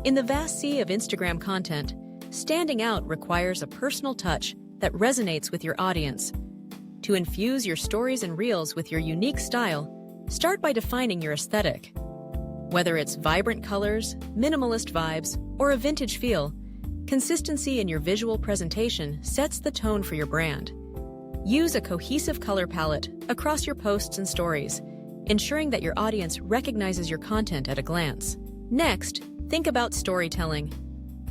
In the vast sea of Instagram content, standing out requires a personal touch that resonates with your audience. To infuse your stories and reels with your unique style, start by defining your aesthetic. Whether it's vibrant colors, minimalist vibes, or a vintage feel, consistency in your visual presentation sets the tone for your brand. Use a cohesive color palette across your posts and stories, ensuring that your audience recognizes your content at a glance. Next, think about storytelling.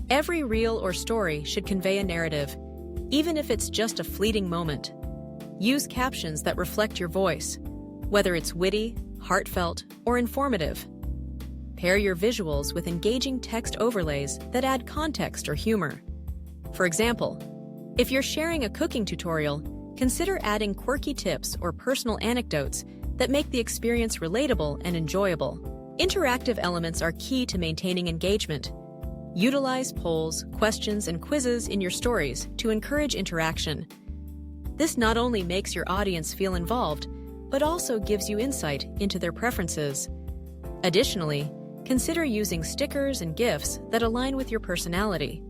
Every reel or story should convey a narrative, even if it's just a fleeting moment. Use captions that reflect your voice, whether it's witty, heartfelt, or informative. Pair your visuals with engaging text overlays that add context or humor. For example, if you're sharing a cooking tutorial, consider adding quirky tips or personal anecdotes that make the experience relatable and enjoyable. Interactive elements are key to maintaining engagement. Utilize polls, questions, and quizzes in your stories to encourage interaction. This not only makes your audience feel involved, but also gives you insight into their preferences. Additionally, consider using stickers and GIFs that align with your personality.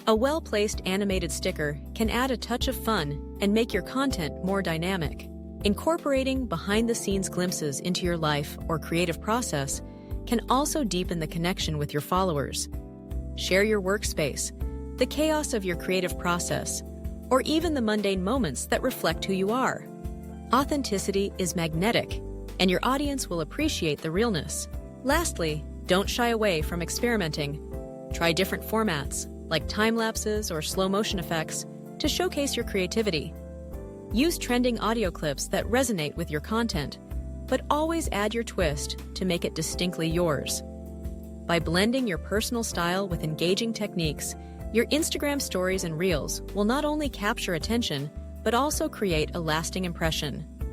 A well-placed animated sticker can add a touch of fun and make your content more dynamic. Incorporating behind-the-scenes glimpses into your life or creative process can also deepen the connection with your followers. Share your workspace, the chaos of your creative process, or even the mundane moments that reflect who you are. Authenticity is magnetic, and your audience will appreciate the realness. Lastly, don't shy away from experimenting. Try different formats, like time lapses or slow motion effects, to showcase your creativity. Use trending audio clips that resonate with your content, but always add your twist to make it distinctly yours. By blending your personal style with engaging techniques, your Instagram stories and reels will not only capture attention, but also create a lasting impression.